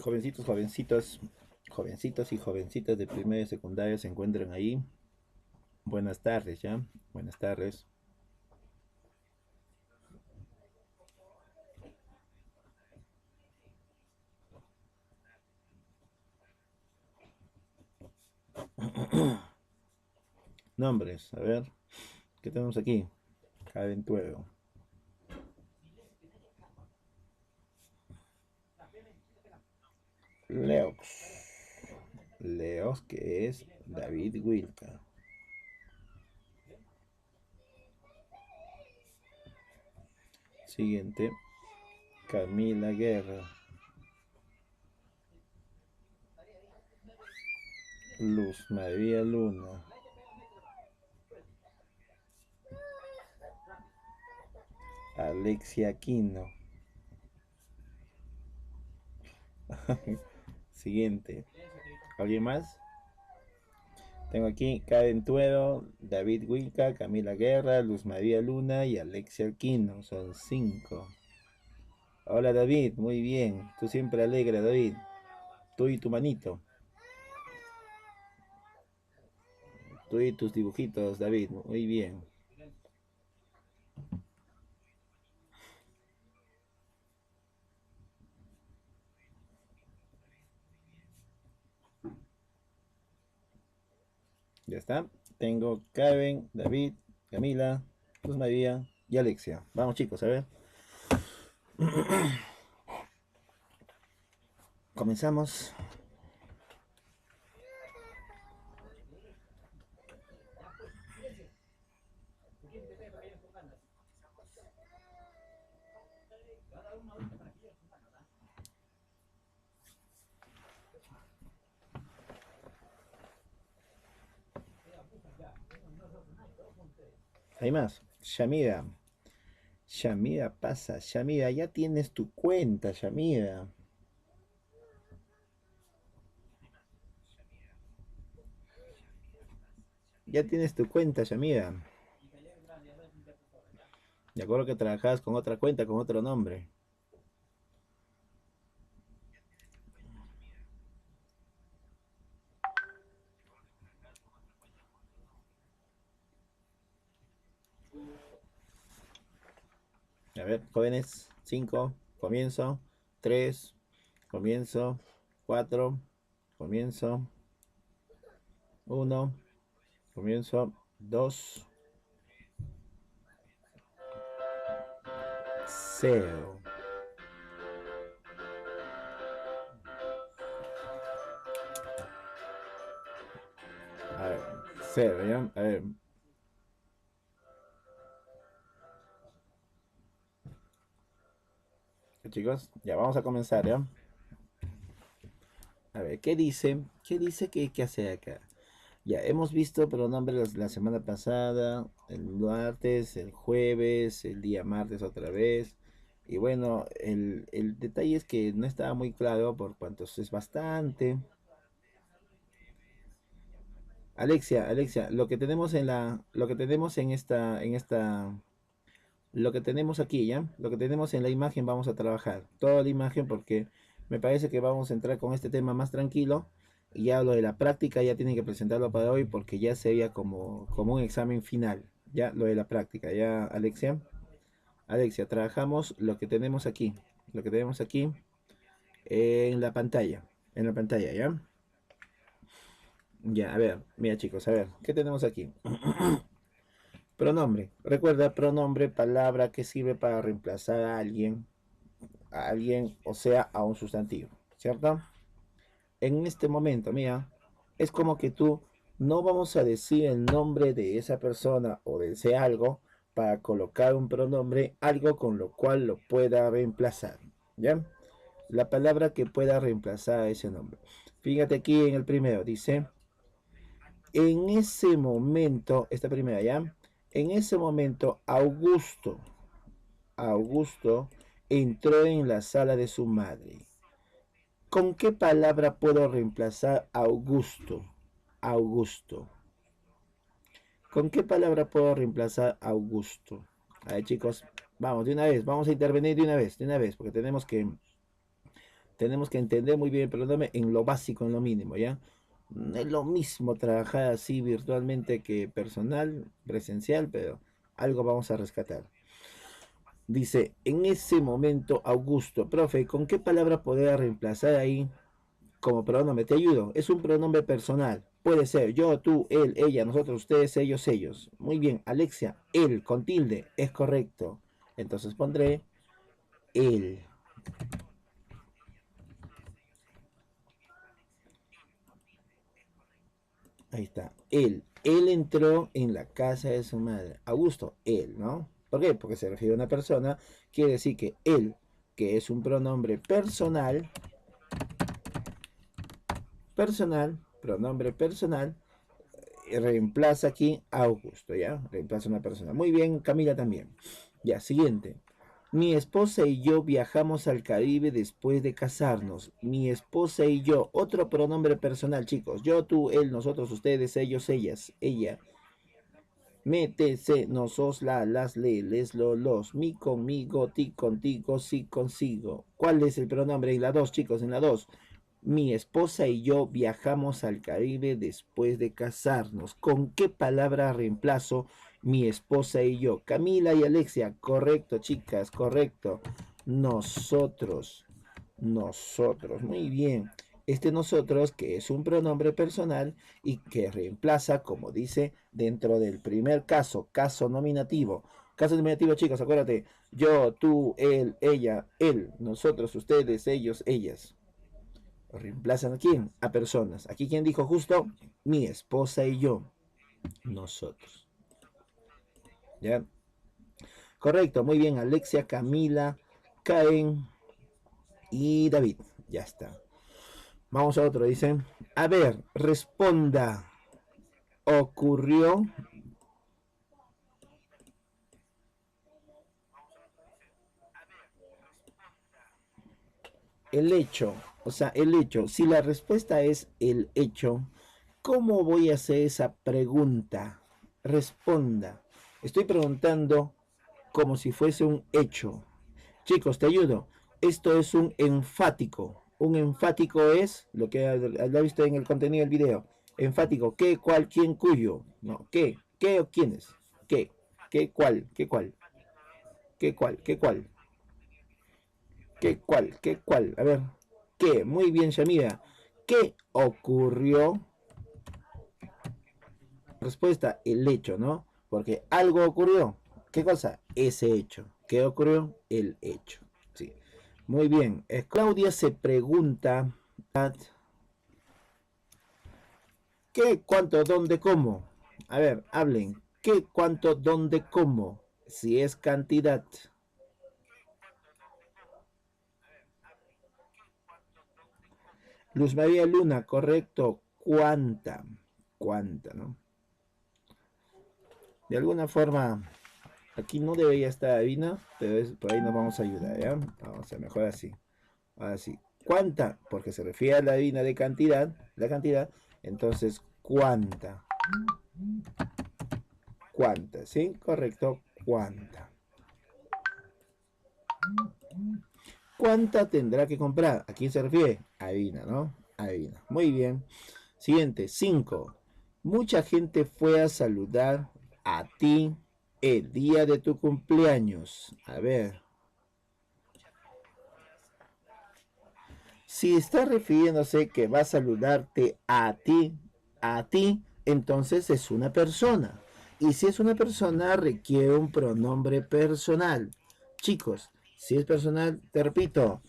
Jovencitos, jovencitos, jovencitos y jovencitas de primaria y secundaria se encuentran ahí. Buenas tardes, ¿ya? Buenas tardes. Nombres, a ver, ¿qué tenemos aquí? Cadentuero. Leox. Leox, que es David Wilka. Siguiente, Camila Guerra. Luz María Luna. Alexia Aquino. Siguiente. ¿Alguien más? Tengo aquí Karen Tuero, David Wilka, Camila Guerra, Luz María Luna y Alexia Aquino. Son 5. Hola David, muy bien. Tú siempre alegre, David. Tú y tu manito. Tú y tus dibujitos, David. Muy bien. Ya está. Tengo Karen, David, Camila, Luz María y Alexia. Vamos chicos, a ver. Comenzamos. Hay más. Shamira. Shamira pasa. Shamira, ya tienes tu cuenta, Shamira. Ya tienes tu cuenta, Shamira. De acuerdo que trabajabas con otra cuenta, con otro nombre. A ver, jóvenes. 5. Comienzo. 3. Comienzo. 4. Comienzo. 1. Comienzo. 2. 0. A ver, 0, ¿ya? A ver. Chicos, ya vamos a comenzar, ¿ya? A ver, ¿qué dice? ¿Qué dice que hace acá? Ya, hemos visto pronombres la semana pasada, el martes, el jueves, el día martes otra vez. Y bueno, el detalle es que no estaba muy claro por cuanto es bastante. Alexia, Alexia, lo que tenemos en lo que tenemos lo que tenemos aquí, ¿ya? Lo que tenemos en la imagen vamos a trabajar. Toda la imagen porque me parece que vamos a entrar con este tema más tranquilo. Y ya lo de la práctica ya tienen que presentarlo para hoy porque ya sería como un examen final. Ya lo de la práctica, ya Alexia. Alexia, trabajamos lo que tenemos aquí. Lo que tenemos aquí en la pantalla. En la pantalla, ¿ya? Ya, a ver, mira chicos, a ver, ¿qué tenemos aquí? Pronombre. Recuerda, pronombre, palabra que sirve para reemplazar a alguien. a alguien, o sea, a un sustantivo, ¿cierto? En este momento, mira, es como que tú no vamos a decir el nombre de esa persona o de ese algo para colocar un pronombre, algo con lo cual lo pueda reemplazar, ¿ya? La palabra que pueda reemplazar a ese nombre. Fíjate aquí en el primero, dice, en ese momento, esta primera, ¿ya? En ese momento, Augusto entró en la sala de su madre. ¿Con qué palabra puedo reemplazar Augusto? Augusto. ¿Con qué palabra puedo reemplazar Augusto? A ver, chicos, vamos, de una vez, vamos a intervenir de una vez, porque tenemos que entender muy bien el pronombre en lo básico, en lo mínimo, ¿ya? No es lo mismo trabajar así virtualmente que personal, presencial, pero algo vamos a rescatar. Dice, en ese momento, Augusto, profe, ¿con qué palabra podría reemplazar ahí como pronombre? Te ayudo, es un pronombre personal. Puede ser yo, tú, él, ella, nosotros, ustedes, ellos, ellos. Muy bien, Alexia, él, con tilde, es correcto. Entonces pondré él. Ahí está, él. Él entró en la casa de su madre. Augusto, él, ¿no? ¿Por qué? Porque se refiere a una persona. Quiere decir que él, que es un pronombre pronombre personal, reemplaza aquí a Augusto, ¿ya? Reemplaza a una persona. Muy bien, Camila también. Ya, siguiente. Mi esposa y yo viajamos al Caribe después de casarnos. Mi esposa y yo, otro pronombre personal, chicos. Yo, tú, él, nosotros, ustedes, ellos, ellas, ella. Me, te, se, nosos, la, las, le, les, lo, los. Mi, conmigo, ti, contigo, sí, consigo. ¿Cuál es el pronombre? En la 2, chicos, en la 2. Mi esposa y yo viajamos al Caribe después de casarnos. ¿Con qué palabra reemplazo mi esposa y yo? Camila y Alexia, correcto, chicas, correcto. Nosotros, nosotros, muy bien. Este nosotros, que es un pronombre personal y que reemplaza, como dice, dentro del primer caso, caso nominativo. Caso nominativo, chicos, acuérdate, yo, tú, él, ella, él, nosotros, ustedes, ellos, ellas. ¿Reemplazan a quién? A personas. Aquí, ¿quién dijo justo? Mi esposa y yo. Nosotros. ¿Ya? Correcto, muy bien. Alexia, Camila, Caen y David. Ya está. Vamos a otro. Dice, a ver, responda. Ocurrió el hecho. O sea, el hecho. Si la respuesta es el hecho, ¿cómo voy a hacer esa pregunta? Responda. Estoy preguntando como si fuese un hecho. Chicos, te ayudo. Esto es un enfático. Un enfático es lo que ha visto en el contenido del video. Enfático, ¿qué, cuál, quién, cuyo? No, ¿qué o quiénes? ¿Qué, cuál, qué, cuál? ¿Qué, cuál, qué, cuál? ¿Qué, cuál, qué, cuál? A ver, ¿qué? Muy bien, Shamira. ¿Qué ocurrió? Respuesta, el hecho, ¿no? Porque algo ocurrió. ¿Qué cosa? Ese hecho. ¿Qué ocurrió? El hecho. Sí. Muy bien. Claudia se pregunta, ¿qué, cuánto, dónde, cómo? A ver, hablen. ¿Qué, cuánto, dónde, cómo? Si es cantidad. Luz María Luna, correcto. ¿Cuánta? ¿Cuánta, no? De alguna forma, aquí no debería estar Avina, pero por ahí nos vamos a ayudar, ¿ya? Vamos a mejor así. Así. ¿Cuánta? Porque se refiere a la Avina de cantidad, la cantidad. Entonces, ¿cuánta? ¿Cuánta? ¿Sí? Correcto. ¿Cuánta? ¿Cuánta tendrá que comprar? ¿A quién se refiere? Adivina, ¿no? Adivina. Muy bien. Siguiente, 5. Mucha gente fue a saludar a ti el día de tu cumpleaños. A ver. Si está refiriéndose que va a saludarte a ti, entonces es una persona. Y si es una persona, requiere un pronombre personal. Chicos, Si es personal, te repito.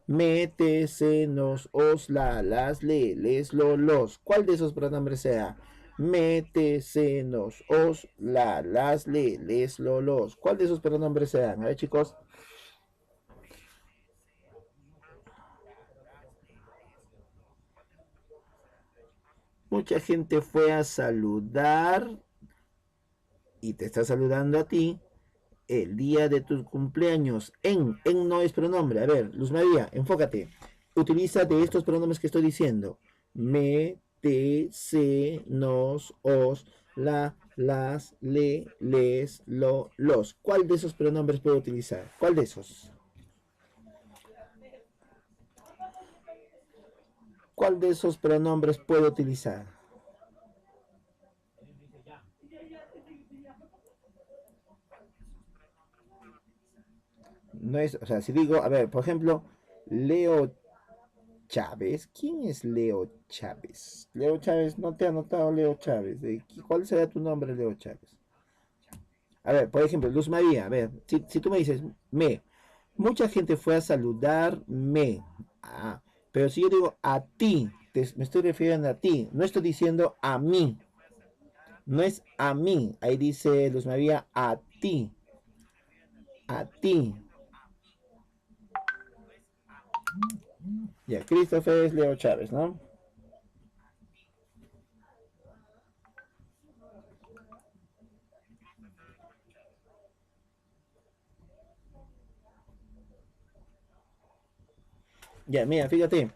Me, te, se, nos, os, la, las, le, les, lo, los. ¿Cuál de esos pronombres sea? Me, te, se, nos, os, la, las, le, les, lo, los. ¿Cuál de esos pronombres sean? A ver, chicos. Mucha gente fue a saludar y te está saludando a ti el día de tu cumpleaños. En no es pronombre. A ver, Luz María, enfócate. Utiliza de estos pronombres que estoy diciendo. Me, te, se, nos, os, la, las, le, les, lo, los. ¿Cuál de esos pronombres puedo utilizar? ¿Cuál de esos? ¿Cuál de esos pronombres puedo utilizar? No es, o sea, si digo, a ver, por ejemplo, Leo Chávez. ¿Quién es Leo Chávez? Leo Chávez, no te ha anotado Leo Chávez. ¿Cuál será tu nombre, Leo Chávez? A ver, por ejemplo, Luz María, a ver, si tú me dices me, mucha gente fue a saludarme. Ah, pero si yo digo a ti, me estoy refiriendo a ti, no estoy diciendo a mí, no es a mí. Ahí dice Luz María, a ti, a ti. Ya, Christopher es Leo Chávez, ¿no? Ya, mira, fíjate,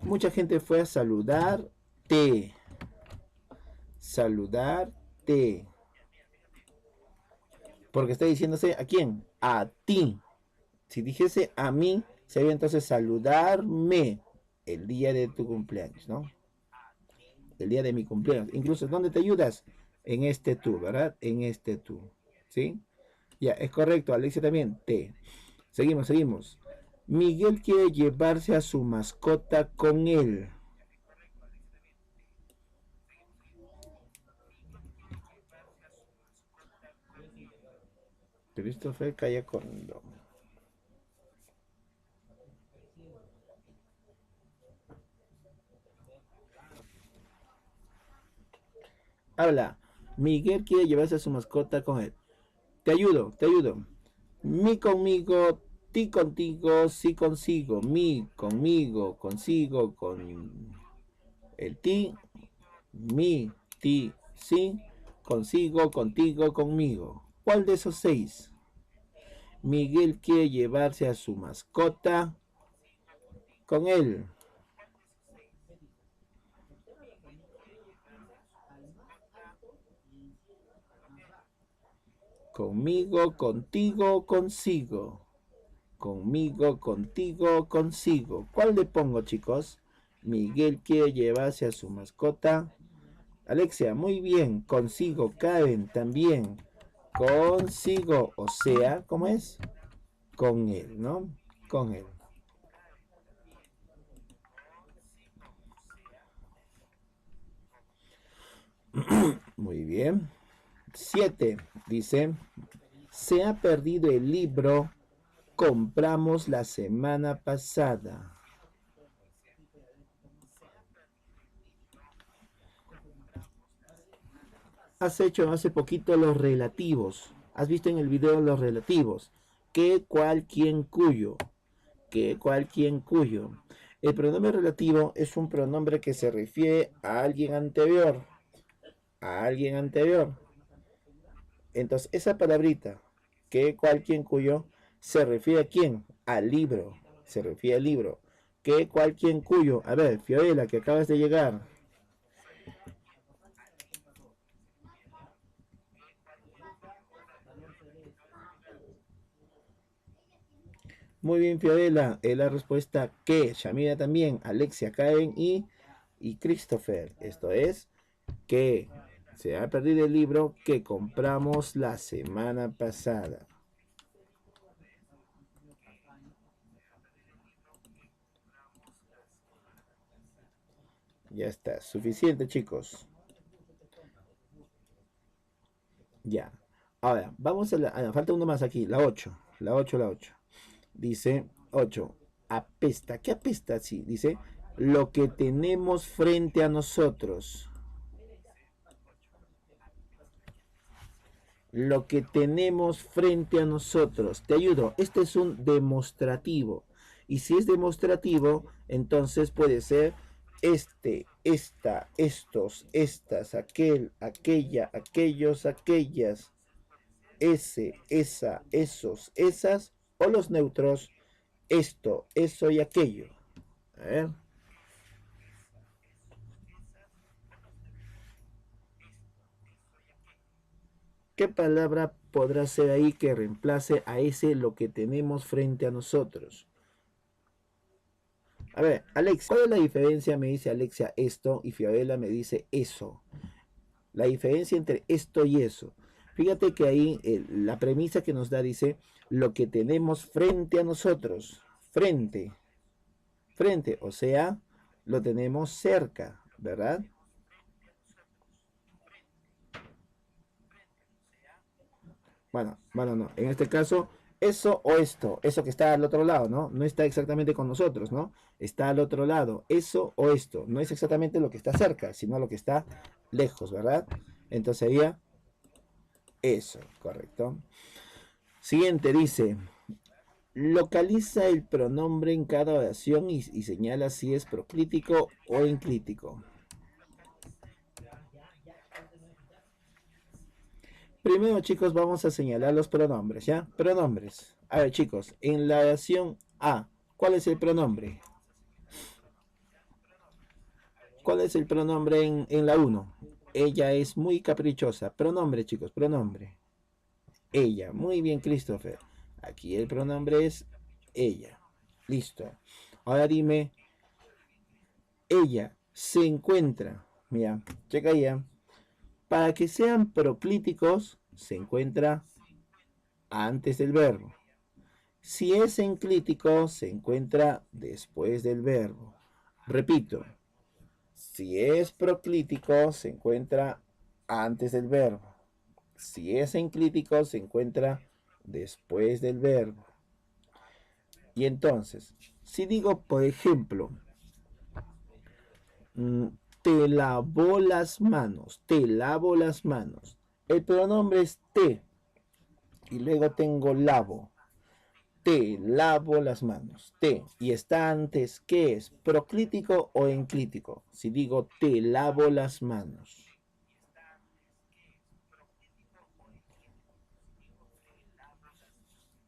mucha gente fue a saludarte, saludarte. Porque está diciéndose a quién, a ti. Si dijese a mí, sería entonces saludarme el día de tu cumpleaños, ¿no? El día de mi cumpleaños. Incluso, ¿dónde te ayudas? En este tú, ¿verdad? En este tú. ¿Sí? Ya, es correcto, Alexia también. Te. Seguimos, seguimos. Miguel quiere llevarse a su mascota con él. Christopher Calla Condo. Habla. Miguel quiere llevarse a su mascota con él. Te ayudo, te ayudo. Mi conmigo, ti contigo, sí consigo. Mi conmigo, consigo, con el ti. Mi, ti, sí. Consigo, contigo, conmigo. ¿Cuál de esos seis? Miguel quiere llevarse a su mascota con él. Conmigo, contigo, consigo. Conmigo, contigo, consigo. ¿Cuál le pongo, chicos? Miguel quiere llevarse a su mascota. Alexia, muy bien. Consigo, Karen, también. Consigo, o sea, ¿cómo es? Con él, ¿no? Con él. Muy bien. 7. Dice, se ha perdido el libro. Compramos la semana pasada. Has hecho hace poquito los relativos. Has visto en el video los relativos. ¿Qué, cuál, quién, cuyo? ¿Qué, cuál, quién, cuyo? El pronombre relativo es un pronombre que se refiere a alguien anterior. A alguien anterior. Entonces, esa palabrita, ¿qué, cuál, quién, cuyo? Se refiere a quién? Al libro. Se refiere al libro. ¿Qué, cuál, quién, cuyo? A ver, Fiorella, que acabas de llegar. Muy bien, Fiorella. Es la respuesta que. Shamira también. Alexia, Karen y Christopher. Esto es que se ha perdido el libro que compramos la semana pasada. Ya está. Suficiente, chicos. Ya. Ahora, vamos a la... falta uno más aquí. La 8. La 8, la 8. Dice 8. Apesta. ¿Qué apesta? Sí, dice lo que tenemos frente a nosotros. Lo que tenemos frente a nosotros. Te ayudo. Este es un demostrativo. Y si es demostrativo, entonces puede ser este, esta, estos, estas, aquel, aquella, aquellos, aquellas, ese, esa, esos, esas, o los neutros, esto, eso y aquello. A ver. ¿Qué palabra podrá ser ahí que reemplace a ese lo que tenemos frente a nosotros? A ver, Alex, ¿cuál es la diferencia? Me dice Alexia esto y Fiorella me dice eso. La diferencia entre esto y eso. Fíjate que ahí la premisa que nos da dice lo que tenemos frente a nosotros. Frente. Frente, o sea, lo tenemos cerca, ¿verdad? Bueno, no. En este caso, eso o esto, eso que está al otro lado, ¿no? No está exactamente con nosotros, ¿no? Está al otro lado, eso o esto. No es exactamente lo que está cerca, sino lo que está lejos, ¿verdad? Entonces sería eso, correcto. Siguiente dice, localiza el pronombre en cada oración y señala si es proclítico o enclítico. Primero, chicos, vamos a señalar los pronombres, ¿ya? Pronombres. A ver, chicos, en la oración A, ¿cuál es el pronombre? ¿Cuál es el pronombre en la 1? Ella es muy caprichosa. Pronombre, chicos, pronombre. Ella. Muy bien, Christopher. Aquí el pronombre es ella. Listo. Ahora dime, ella se encuentra. Mira, checa ya. Para que sean proclíticos, se encuentra antes del verbo. Si es enclítico, se encuentra después del verbo. Repito, si es proclítico, se encuentra antes del verbo. Si es enclítico, se encuentra después del verbo. Y entonces, si digo, por ejemplo, te lavo las manos, te lavo las manos. El pronombre es te y luego tengo lavo. Te lavo las manos. Te. Y está antes, ¿qué es? ¿Proclítico o enclítico? Si digo te lavo las manos.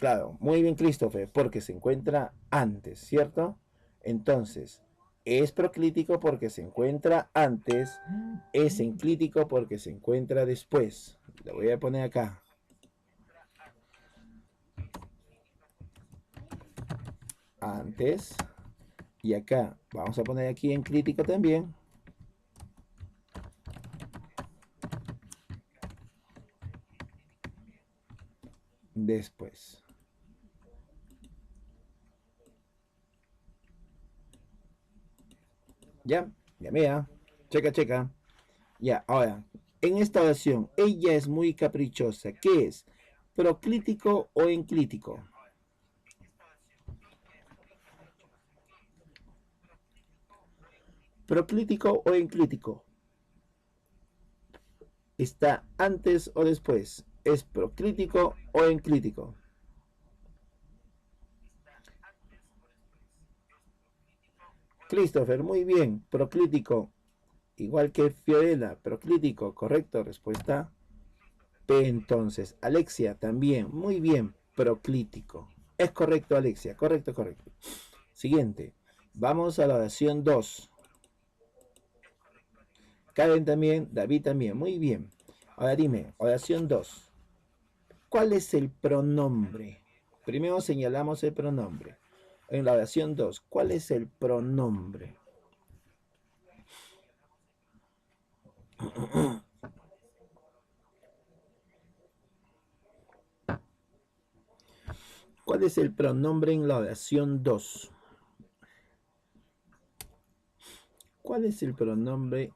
Claro, muy bien, Christopher, porque se encuentra antes, ¿cierto? Entonces, es proclítico porque se encuentra antes, es enclítico porque se encuentra después. Lo voy a poner acá. Antes. Y acá, vamos a poner aquí enclítico también. Después. Ya, ya mira. Checa, checa. Ya, ahora, en esta oración, ella es muy caprichosa. ¿Qué es? ¿Proclítico o enclítico? ¿Proclítico o enclítico? ¿Está antes o después? ¿Es proclítico o enclítico? Christopher, muy bien. Proclítico. Igual que Fiorella, proclítico. Correcto, respuesta P entonces. Alexia, también. Muy bien. Proclítico. Es correcto, Alexia. Correcto, correcto. Siguiente. Vamos a la oración 2. Karen también, David también. Muy bien. Ahora dime, oración 2. ¿Cuál es el pronombre? Primero señalamos el pronombre. En la oración 2, ¿cuál es el pronombre? ¿Cuál es el pronombre en la oración 2? ¿Cuál es el pronombre?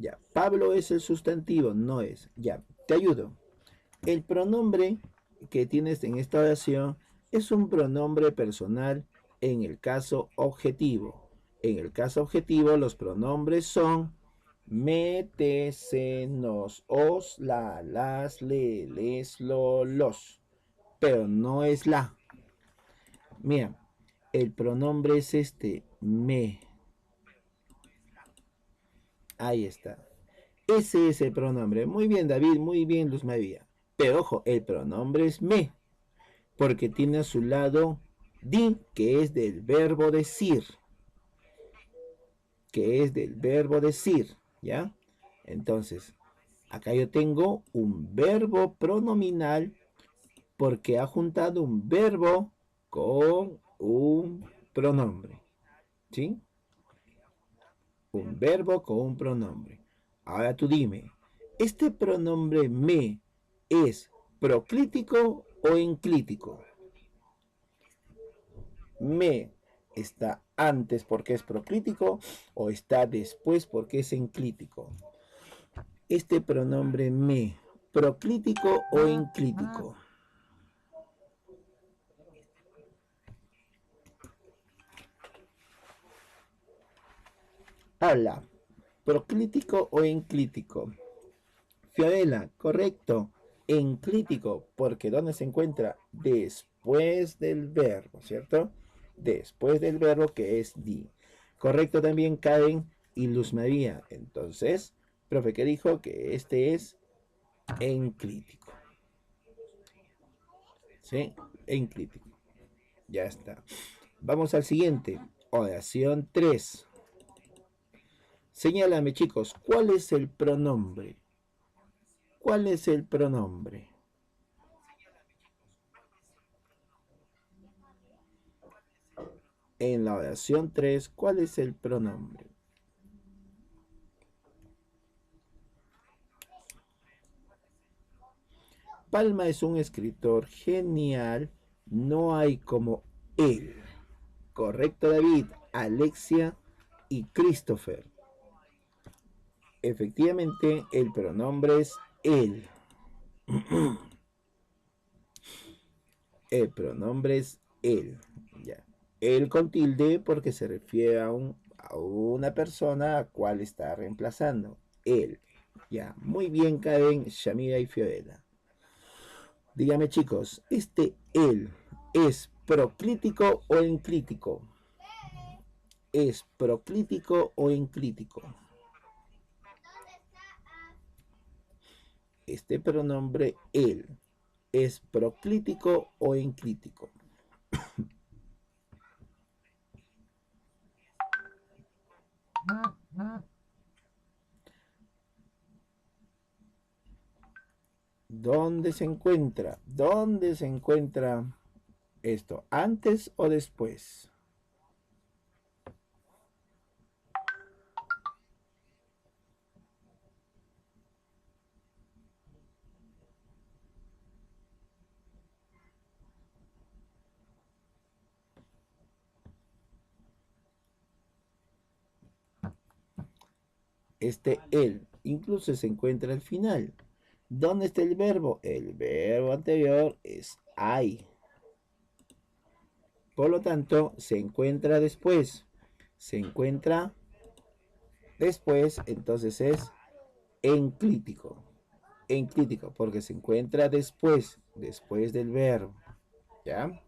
Ya, Pablo es el sustantivo, no es. Ya, te ayudo. El pronombre que tienes en esta oración Es un pronombre personal en el caso objetivo. En el caso objetivo, los pronombres son me, te, se, nos, os, la, las, le, les, lo, los. Pero no es la. Mira, el pronombre es este, me. Ahí está. Ese es el pronombre. Muy bien, David, muy bien, Luz María. Pero ojo, el pronombre es me, porque tiene a su lado di, que es del verbo decir. Que es del verbo decir, ¿ya? Entonces, acá yo tengo un verbo pronominal porque ha juntado un verbo con un pronombre, ¿sí? Un verbo con un pronombre. Ahora tú dime, ¿este pronombre me es proclítico o enclítico? Me está antes porque es proclítico o está después porque es enclítico. Este pronombre me, proclítico o enclítico. Habla, proclítico o enclítico. Fiorella, correcto, enclítico, porque ¿dónde se encuentra? Después del verbo, ¿cierto? Después del verbo que es di. Correcto también Karen y Luz María. Entonces, profe, ¿qué dijo? Que este es enclítico. ¿Sí? Enclítico. Ya está. Vamos al siguiente. Oración 3. Señálame, chicos, ¿cuál es el pronombre? ¿Cuál es el pronombre? En la oración 3, ¿cuál es el pronombre? Palma es un escritor genial, no hay como él. Correcto, David, Alexia y Christopher. Efectivamente, el pronombre es él. El pronombre es él. Ya. Él con tilde porque se refiere a una persona a cual está reemplazando. Él. Ya. Muy bien, Karen, Shamira y Fiorella. Dígame, chicos, ¿este él es proclítico o enclítico? ¿Es proclítico o enclítico? Este pronombre él es proclítico o enclítico. ¿Dónde se encuentra? ¿Dónde se encuentra esto? ¿Antes o después? Este él incluso se encuentra al final. ¿Dónde está el verbo? El verbo anterior es hay. Por lo tanto, se encuentra después. Se encuentra después, entonces es enclítico. Enclítico, porque se encuentra después del verbo. ¿Ya?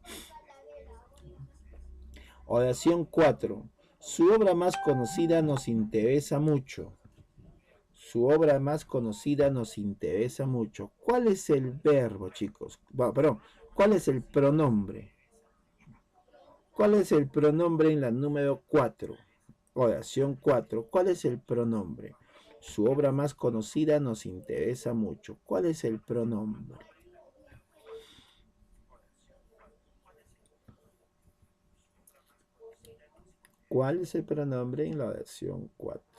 Oración 4. Su obra más conocida nos interesa mucho. Su obra más conocida nos interesa mucho. ¿Cuál es el verbo, chicos? Bueno, perdón, ¿cuál es el pronombre? ¿Cuál es el pronombre en la número 4? Oración 4. ¿Cuál es el pronombre? Su obra más conocida nos interesa mucho. ¿Cuál es el pronombre? ¿Cuál es el pronombre en la oración 4?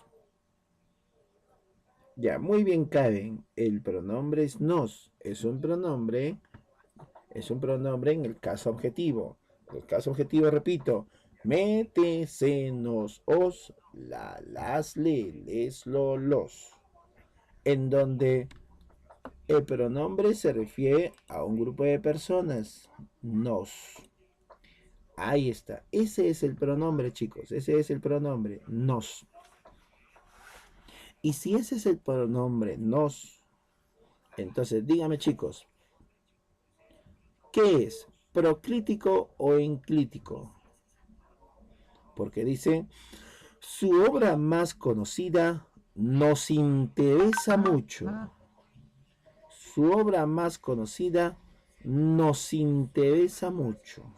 Ya, muy bien, Karen. El pronombre es nos. Es un pronombre en el caso objetivo. El caso objetivo, repito, me, te, se, nos, os, la, las, le, les, lo, los. En donde El pronombre se refiere a un grupo de personas. Nos. Ahí está. Ese es el pronombre, chicos. Ese es el pronombre. Nos. Y si ese es el pronombre nos, entonces dígame, chicos, ¿qué es? ¿Proclítico o enclítico? Porque dice, su obra más conocida nos interesa mucho. Su obra más conocida nos interesa mucho.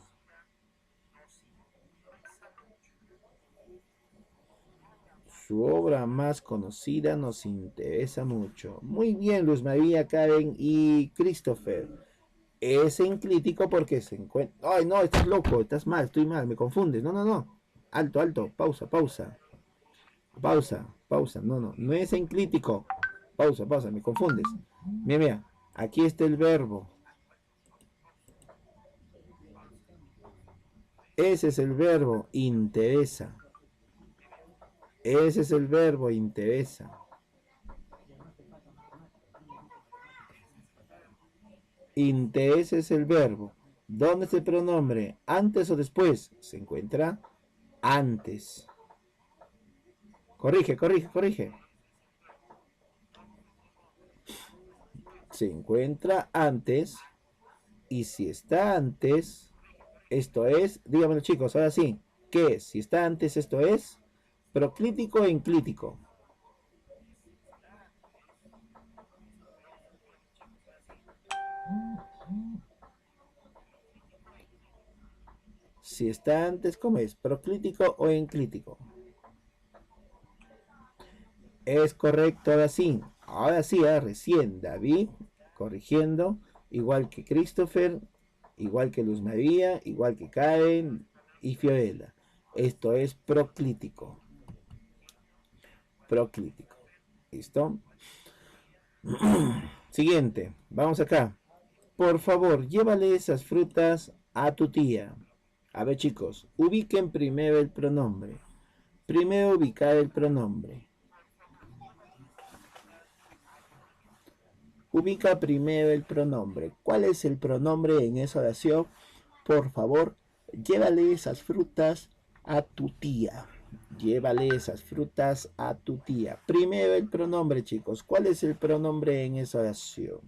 Su obra más conocida nos interesa mucho. Muy bien, Luz María, Karen y Christopher. Es enclítico porque se encuentra... Ay, no, estás loco, estás mal, estoy mal, me confundes. No, no, no. Alto, alto, pausa, pausa. Pausa, pausa. No, no, no es enclítico. Pausa, pausa, me confundes. Mira, mira, aquí está el verbo. Ese es el verbo, interesa. Ese es el verbo, interesa. Interesa es el verbo. ¿Dónde es el pronombre? ¿Antes o después? Se encuentra antes. Corrige, corrige, corrige. Se encuentra antes. Y si está antes, esto es, díganmelo chicos, ahora sí. ¿Qué es? Si está antes, esto es proclítico o enclítico. Si está antes, ¿cómo es? ¿Proclítico o enclítico? Es correcto, ahora sí. Ahora sí, recién David, corrigiendo, igual que Christopher, igual que Luz María, igual que Karen y Fiorella. Esto es proclítico. Proclítico. ¿Listo? Siguiente, vamos acá. Por favor, llévale esas frutas a tu tía. A ver, chicos, ubiquen primero el pronombre. Primero ubicar el pronombre. Ubica primero el pronombre. ¿Cuál es el pronombre en esa oración? Por favor, llévale esas frutas a tu tía. Llévale esas frutas a tu tía. Primero el pronombre, chicos. ¿Cuál es el pronombre en esa oración?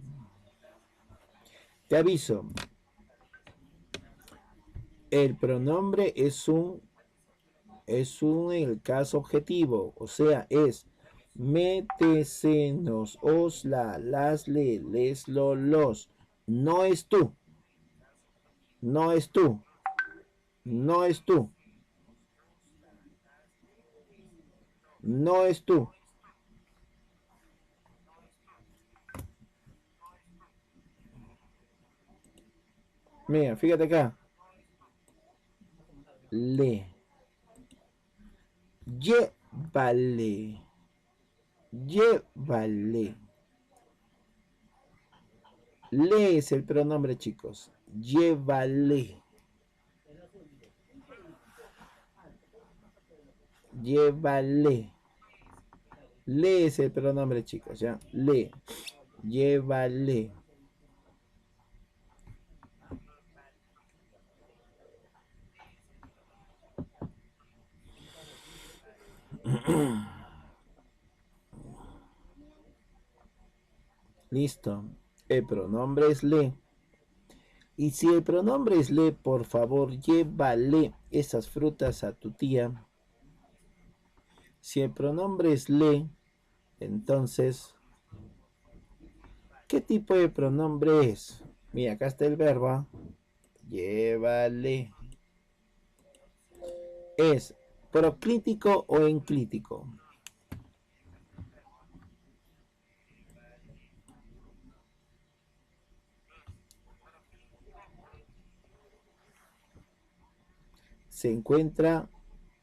Te aviso. El pronombre es un en el caso objetivo, o sea, es me, te, se, nos, os, la, las, le, les, lo, los. No es tú, no es tú, no es tú, no es tú. Mira, fíjate acá. Le. Llévale. Llévale. Le es el pronombre, chicos. Llévale. Llévale. Le es el pronombre, chicos, ¿ya? Le. Llévale. Listo. El pronombre es le. Y si el pronombre es le, por favor, llévale esas frutas a tu tía. Si el pronombre es le, entonces, ¿qué tipo de pronombre es? Mira, acá está el verbo. Llévale. ¿Es proclítico o enclítico? ¿Se encuentra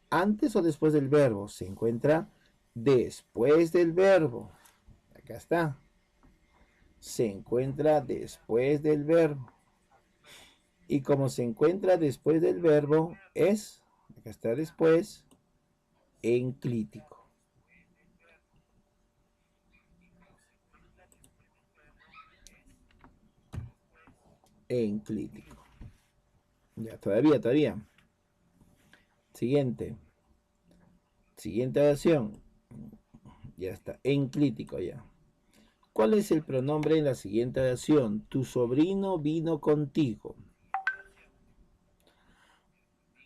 antes o después del verbo? Se encuentra después del verbo. Acá está. Se encuentra después del verbo. Y como se encuentra después del verbo, es, acá está después, enclítico. enclítico. Ya, todavía. Siguiente oración. Ya está, enclítico ya. ¿Cuál es el pronombre en la siguiente oración? Tu sobrino vino contigo.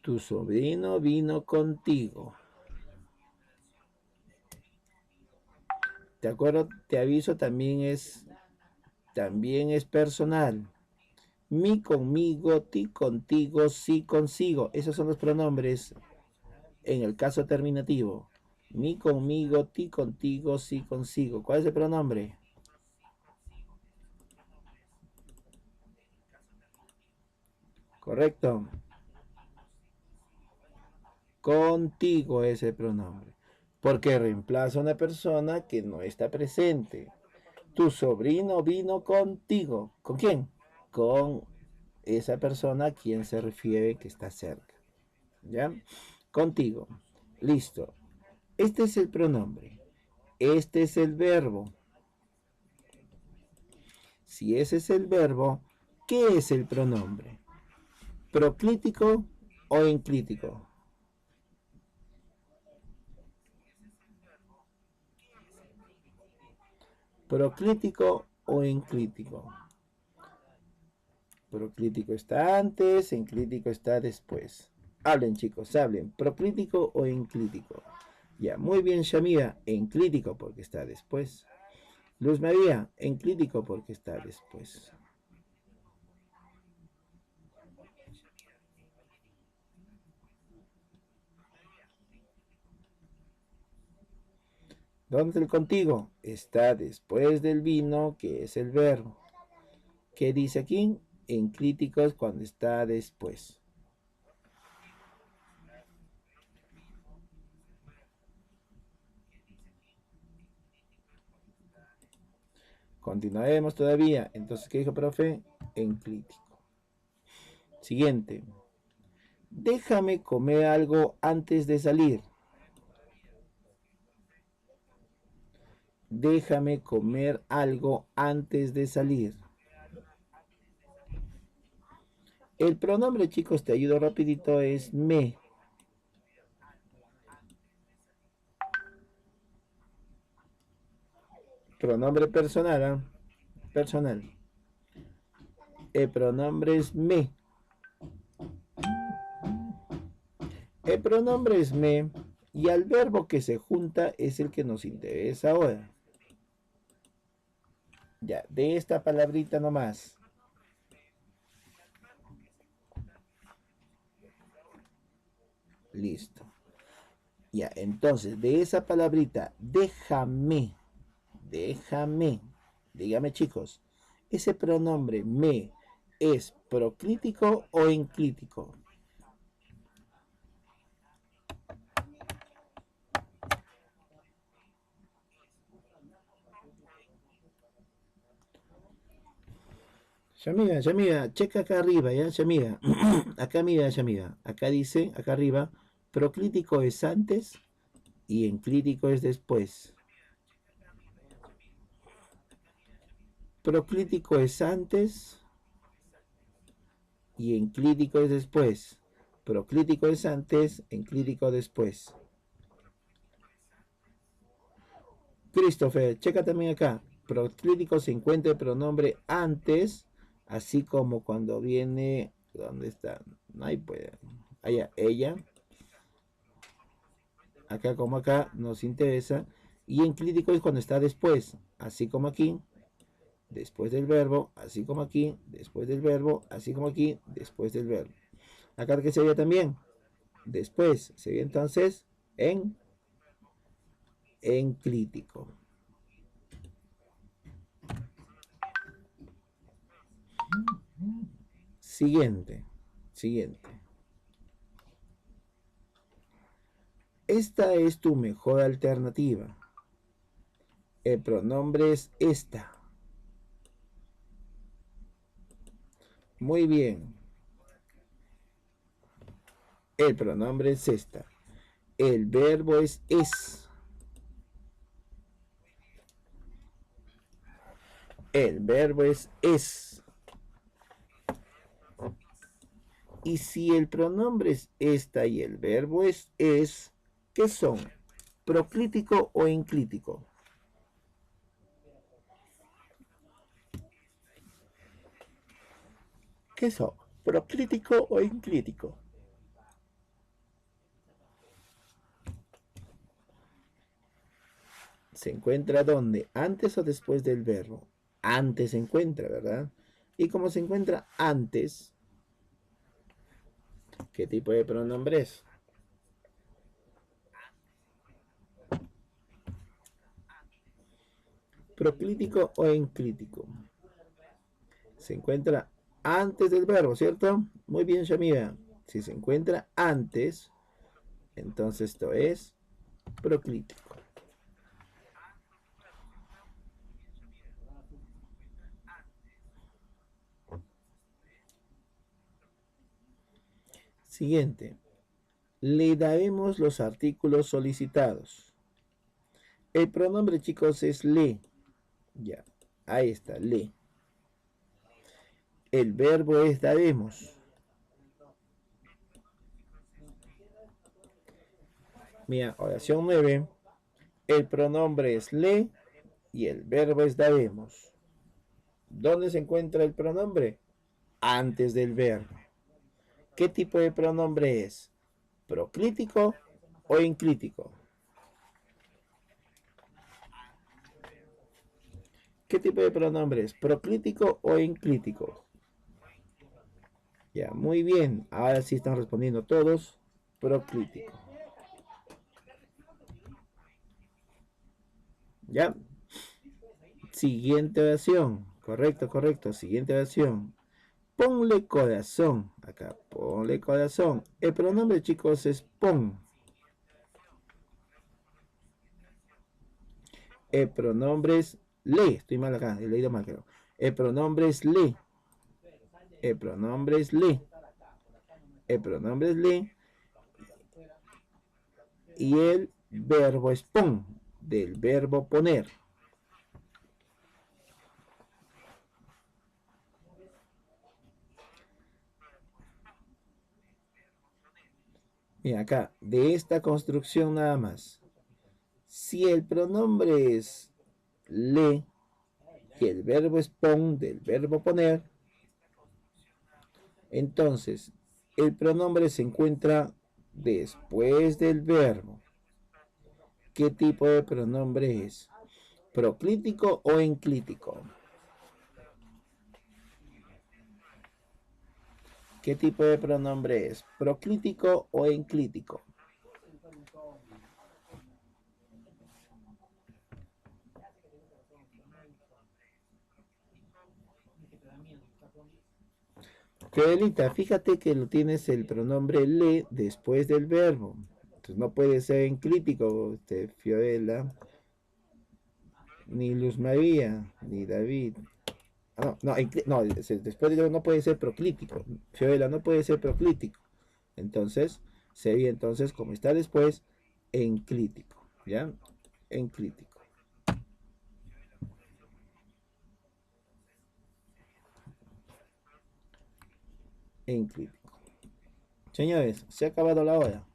Tu sobrino vino contigo. ¿De acuerdo? Te aviso, también es personal. Mi conmigo, ti contigo, sí consigo. Esos son los pronombres en el caso terminativo. Mi conmigo, ti contigo, sí consigo. ¿Cuál es el pronombre? Correcto. Contigo es el pronombre. Porque reemplaza a una persona que no está presente. Tu sobrino vino contigo. ¿Con quién? Con esa persona a quien se refiere que está cerca. ¿Ya? Contigo. Listo. Este es el pronombre. Este es el verbo. Si ese es el verbo, ¿qué es el pronombre? ¿Proclítico o enclítico? ¿Proclítico o enclítico? Proclítico está antes, enclítico está después. Hablen, chicos, hablen. ¿Proclítico o enclítico? Ya, muy bien, Shamira. Enclítico porque está después. Luz María, enclítico porque está después. ¿Dónde está el contigo? Está después del vino, que es el verbo. ¿Qué dice aquí? Enclítico es cuando está después. Continuaremos todavía. Entonces, ¿qué dijo, profe? Enclítico. Siguiente. Déjame comer algo antes de salir. Déjame comer algo antes de salir. El pronombre, chicos, te ayudo rapidito, es me. Pronombre personal, ¿eh? Personal. El pronombre es me. El pronombre es me y al verbo que se junta es el que nos interesa ahora. Ya, de esta palabrita nomás. Listo. Ya, entonces, de esa palabrita, déjame. Dígame, chicos, ¿ese pronombre me es proclítico o enclítico? Yamida, checa acá arriba, ¿ya? Yamida, acá mira, Yamida, acá dice, acá arriba, proclítico es antes y enclítico es después. Proclítico es antes y enclítico es después. Proclítico es antes, enclítico después. Christopher, checa también acá. Proclítico se encuentra el pronombre antes, así como cuando viene, ¿dónde está? Ahí puede. Allá, ella. Acá como acá nos interesa. Y enclítico es cuando está después, así como aquí, después del verbo, así como aquí, después del verbo, así como aquí, después del verbo. Acá que sería también, después, sería entonces en enclítico. Siguiente. Esta es tu mejor alternativa. El pronombre es esta. Muy bien. El pronombre es esta. El verbo es es. El verbo es es. Y si el pronombre es esta y el verbo es, ¿qué son? ¿Proclítico o enclítico? ¿Qué son? ¿Proclítico o enclítico? ¿Se encuentra dónde? ¿Antes o después del verbo? Antes se encuentra, ¿verdad? Y como se encuentra antes, ¿qué tipo de pronombre es? ¿Proclítico o enclítico? Se encuentra antes del verbo, ¿cierto? Muy bien, Shamira. Si se encuentra antes, entonces esto es proclítico. Siguiente. Le daremos los artículos solicitados. El pronombre, chicos, es le. Ya, ahí está, le. El verbo es daremos. Mira, oración 9. El pronombre es le y el verbo es daremos. ¿Dónde se encuentra el pronombre? Antes del verbo. ¿Qué tipo de pronombre es? ¿Proclítico o enclítico? ¿Qué tipo de pronombre es? ¿Proclítico o enclítico? Ya, muy bien. Ahora sí están respondiendo todos. Proclítico. Ya. Siguiente oración. Correcto, correcto. Siguiente oración. Ponle corazón. Acá, ponle corazón. El pronombre, chicos, es pon. El pronombre es le. Estoy mal acá, he leído mal, creo. El pronombre es le. El pronombre es le. El pronombre es le. Y el verbo es pon. Del verbo poner. Mira acá, de esta construcción nada más. Si el pronombre es le y el verbo es pon del verbo poner, entonces el pronombre se encuentra después del verbo. ¿Qué tipo de pronombre es? ¿Proclítico o enclítico? ¿Qué tipo de pronombre es? ¿Proclítico o enclítico? Fiorelita, fíjate que lo tienes el pronombre le después del verbo. Entonces no puede ser enclítico, Fiorella, ni Luz María, ni David. Ah, no, no, después del verbo no puede ser proclítico. Fiorella no puede ser proclítico. Entonces, sería entonces, como está después, enclítico. ¿Ya? Enclítico. Enclítico. Señores, se ha acabado la hora.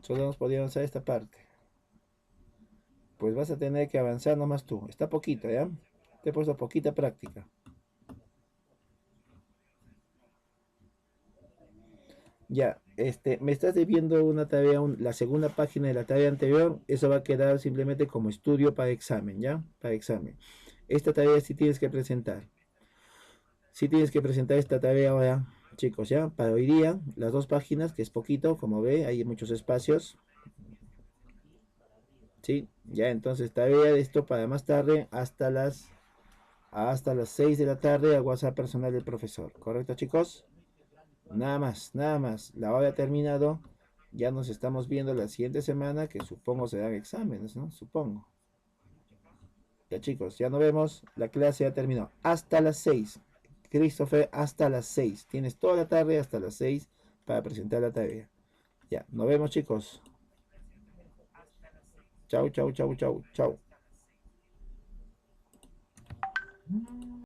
Solo hemos podido avanzar esta parte. Pues vas a tener que avanzar nomás tú. Está poquito, ¿ya? Te he puesto poquita práctica. Ya, me estás debiendo una tarea, la segunda página de la tarea anterior. Eso va a quedar simplemente como estudio para examen, ¿ya? Para examen. Esta tarea sí tienes que presentar. Sí tienes que presentar esta tarea ahora, chicos, ¿ya? Para hoy día, las dos páginas, que es poquito, como ve, hay muchos espacios. ¿Sí? Ya, entonces tarea de esto para más tarde, hasta las 6 de la tarde al WhatsApp personal del profesor. ¿Correcto, chicos? Nada más, nada más. La hora ha terminado. Ya nos estamos viendo la siguiente semana, que supongo serán exámenes, ¿no? Supongo. Ya, chicos, ya nos vemos. La clase ya terminó. Hasta las 6. Christopher, hasta las 6. Tienes toda la tarde hasta las 6 para presentar la tarea. Ya, nos vemos, chicos. Chau, chau, chau, chau, chau.